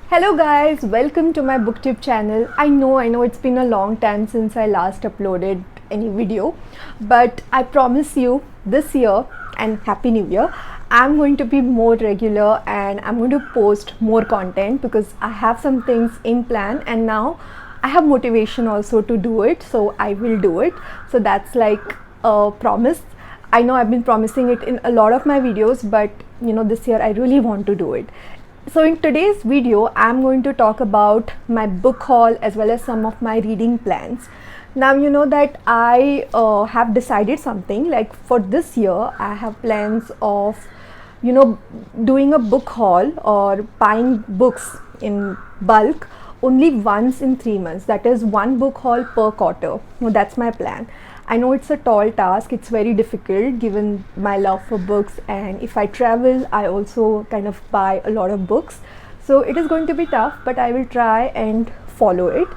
Hello guys, welcome to my booktube channel. I know it's been a long time since I last uploaded any video, but I promise you this year, and Happy New Year, I'm going to be more regular and I'm going to post more content because I have some things in plan and now I have motivation also to do it, so I will do it. So that's like a promise. I know I've been promising it in a lot of my videos, but this year I really want to do it. So in today's video, I'm going to talk about my book haul as well as some of my reading plans. Now you know that I have decided something, like for this year I have plans of doing a book haul or buying books in bulk only once in 3 months. That is one book haul per quarter. That's my plan. I know it's a tall task, it's very difficult given my love for books, and if I travel I also kind of buy a lot of books, so it is going to be tough, but I will try and follow it.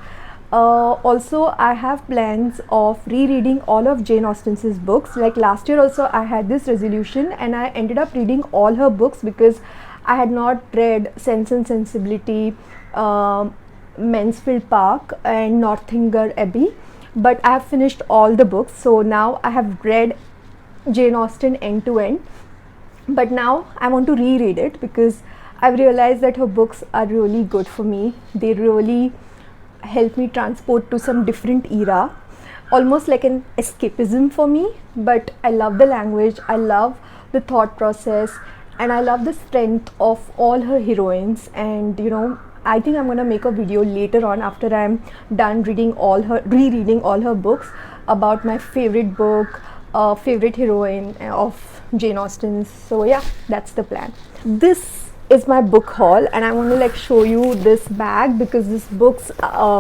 Also I have plans of rereading all of Jane Austen's books. Like last year also I had this resolution and I ended up reading all her books because I had not read Sense and Sensibility, Mansfield Park and Northanger Abbey, but I have finished all the books. So now I have read Jane Austen end to end, but now I want to reread it because I've realized that her books are really good for me. They really help me transport to some different era, almost like an escapism for me. But I love the language, I love the thought process, and I love the strength of all her heroines. And I think I'm going to make a video later on after I'm done rereading all her books about my favorite book, favorite heroine of Jane Austen. So yeah, that's the plan. This is my book haul and I want to show you this bag because this books,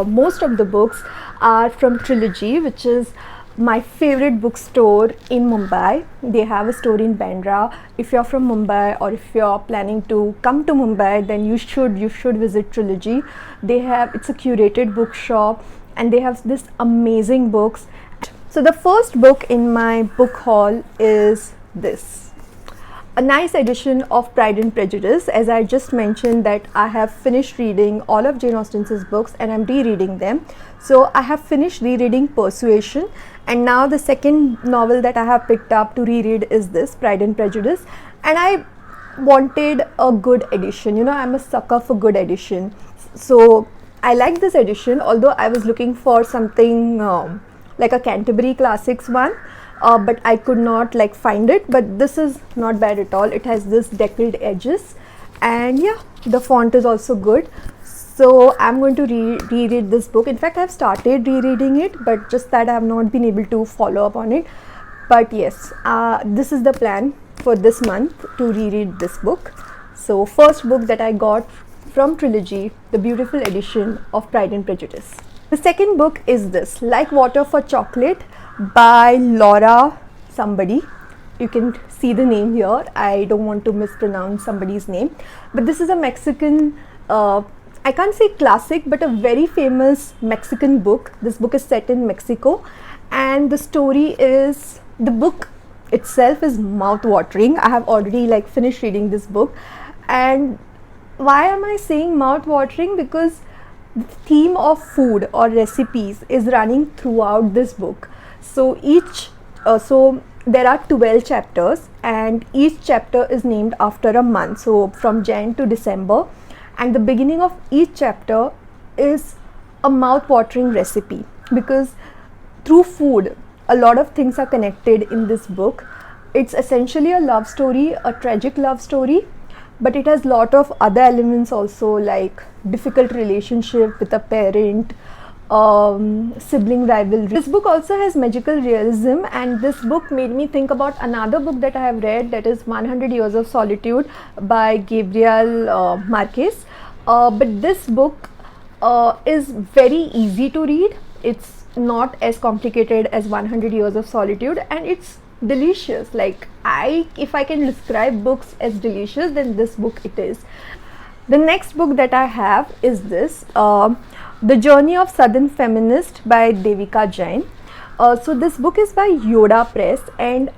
most of the books are from Trilogy, which is my favorite bookstore in Mumbai. They have a store in Bandra. If you're from Mumbai or if you're planning to come to Mumbai, then you should visit Trilogy. It's a curated bookshop and they have this amazing books. So the first book in my book haul is this, a nice edition of Pride and Prejudice. As I just mentioned that I have finished reading all of Jane Austen's books and I'm rereading them. So I have finished rereading Persuasion, and now the second novel that I have picked up to reread is this, Pride and Prejudice, and I wanted a good edition. I'm a sucker for good edition, so I like this edition, although I was looking for something like a Canterbury Classics one, but I could not find it. But this is not bad at all. It has this deckled edges and yeah, the font is also good. So I'm going to reread this book. In fact, I've started rereading it, but just that I have not been able to follow up on it. But yes, this is the plan for this month, to reread this book. So first book that I got from Trilogy, the beautiful edition of Pride and Prejudice. The second book is this, Like Water for Chocolate by Laura somebody. You can see the name here. I don't want to mispronounce somebody's name, but this is a Mexican, I can't say classic, but a very famous Mexican book. This book is set in Mexico and the story is, the book itself is mouth-watering. I have already finished reading this book, and why am I saying mouth-watering? Because the theme of food or recipes is running throughout this book. So there are 12 chapters and each chapter is named after a month, so from Jan to December, and the beginning of each chapter is a mouth-watering recipe, because through food a lot of things are connected in this book. It's essentially a love story, a tragic love story, but it has lot of other elements also, like difficult relationship with a parent, sibling rivalry. This book also has magical realism, and this book made me think about another book that I have read, that is 100 Years of Solitude by Gabriel Marquez. But this book is very easy to read. It's not as complicated as 100 Years of Solitude, and it's delicious. If I can describe books as delicious, then this book it is. The next book that I have is this, The Journey of Southern Feminist by Devika Jain. So this book is by Yoda Press, and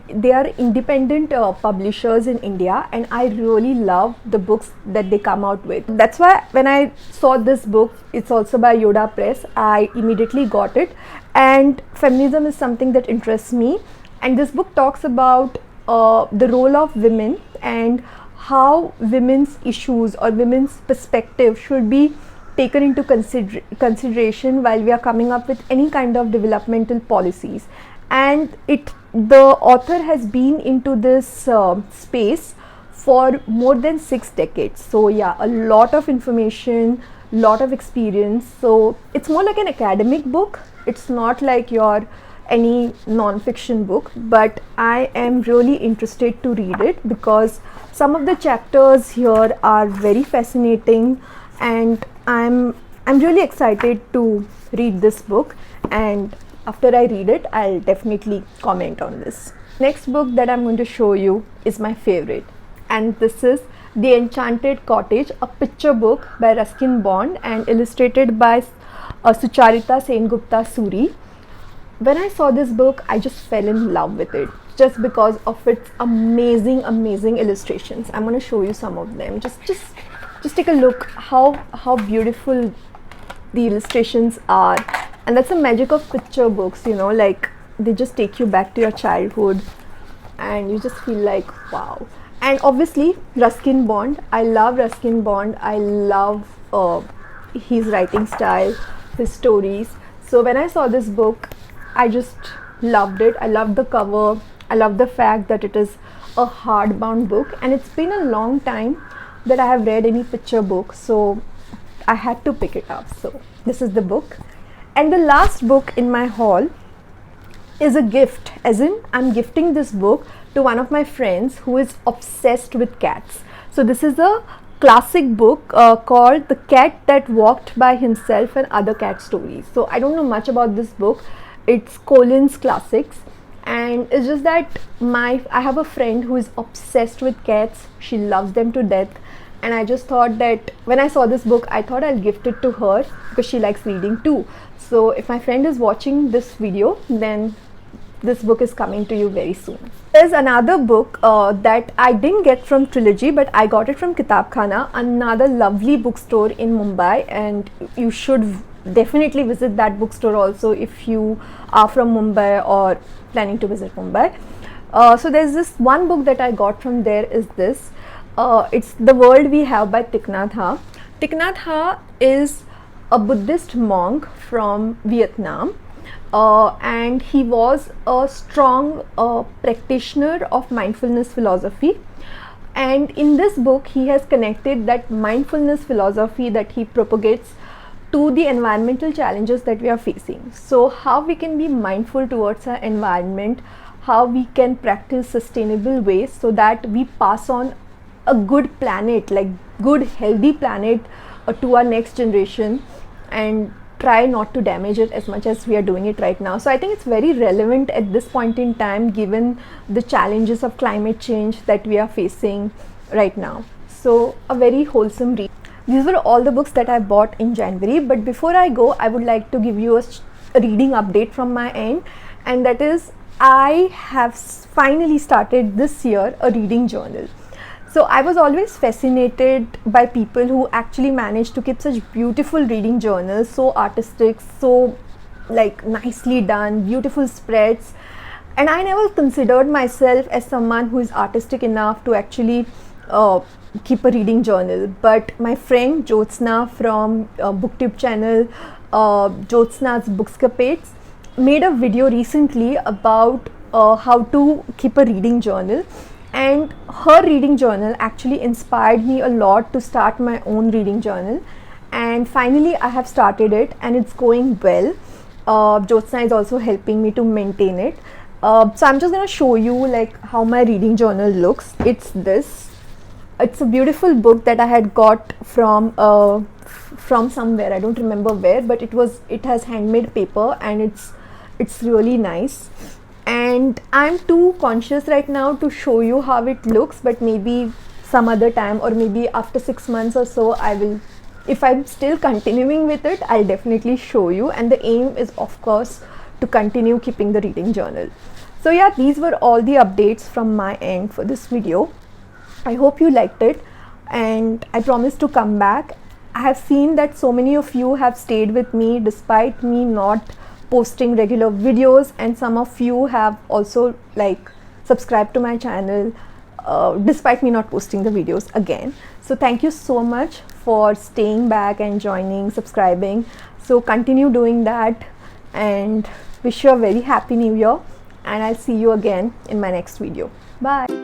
they are independent publishers in India, and I really love the books that they come out with. That's why when I saw this book, it's also by Yoda Press, I immediately got it. And feminism is something that interests me, and this book talks about the role of women and how women's issues or women's perspective should be taken into consideration while we are coming up with any kind of developmental policies. And the author has been into this space for more than 6 decades, so yeah, a lot of information, lot of experience. So it's more like an academic book, it's not like your any non-fiction book, but I am really interested to read it because some of the chapters here are very fascinating, and I'm really excited to read this book, and after I read it I'll definitely comment on this. Next book that I'm going to show you is my favorite, and this is The Enchanted Cottage, a picture book by Ruskin Bond and illustrated by Sucharita Sengupta Suri. When I saw this book, I just fell in love with it just because of its amazing illustrations. I'm going to show you some of them. Just take a look how beautiful the illustrations are. And that's the magic of picture books, you know, like they just take you back to your childhood and you just feel like wow. And obviously Ruskin Bond, I love Ruskin Bond. I love his writing style, his stories. So when I saw this book, I just loved it. I loved the cover. I love the fact that it is a hardbound book, and it's been a long time that I have read any picture book, so I had to pick it up. So this is the book. And the last book in my haul is a gift, as in I'm gifting this book to one of my friends who is obsessed with cats. So this is a classic book called The Cat That Walked by Himself and Other Cat Stories. So I don't know much about this book. It's Colins Classics, and it's just that I have a friend who is obsessed with cats. She loves them to death, and I just thought that when I saw this book, I thought I'll gift it to her because she likes reading too. So if my friend is watching this video, then this book is coming to you very soon. There's another book that I didn't get from Trilogy, but I got it from Kitab Khana, another lovely bookstore in Mumbai, and you should definitely visit that bookstore also if you are from Mumbai or planning to visit Mumbai. So there's this one book that I got from there is this. It's The World We Have by Thich Nhat Hanh. Thich Nhat Hanh is a Buddhist monk from Vietnam, and he was a strong practitioner of mindfulness philosophy. And in this book, he has connected that mindfulness philosophy that he propagates to the environmental challenges that we are facing. So how we can be mindful towards our environment, how we can practice sustainable ways so that we pass on a good planet, like good healthy planet to our next generation, and try not to damage it as much as we are doing it right now. So I think it's very relevant at this point in time given the challenges of climate change that we are facing right now. So a very wholesome read. These were all the books that I bought in January, but before I go, I would like to give you a reading update from my end, and that is I have finally started this year a reading journal. So I was always fascinated by people who actually manage to keep such beautiful reading journals, so artistic, so like nicely done, beautiful spreads, and I never considered myself as someone who is artistic enough to actually keep a reading journal. But my friend Jyotsna from BookTube channel, Jyotsna's Bookscapades, made a video recently about how to keep a reading journal, and her reading journal actually inspired me a lot to start my own reading journal, and finally I have started it and it's going well. Jyotsna is also helping me to maintain it. So I'm just going to show you like how my reading journal looks. It's this. It's a beautiful book that I had got from somewhere, I don't remember where, but it has handmade paper and it's really nice. And I'm too conscious right now to show you how it looks, but maybe some other time, or maybe after 6 months or so, I will, if I'm still continuing with it, I'll definitely show you. And the aim is of course to continue keeping the reading journal. So yeah, these were all the updates from my end for this video. I hope you liked it, and I promise to come back. I have seen that so many of you have stayed with me despite me not posting regular videos, and some of you have also like subscribed to my channel despite me not posting the videos again. So thank you so much for staying back and joining, subscribing. So continue doing that, and wish you a very happy new year, and I'll see you again in my next video. Bye.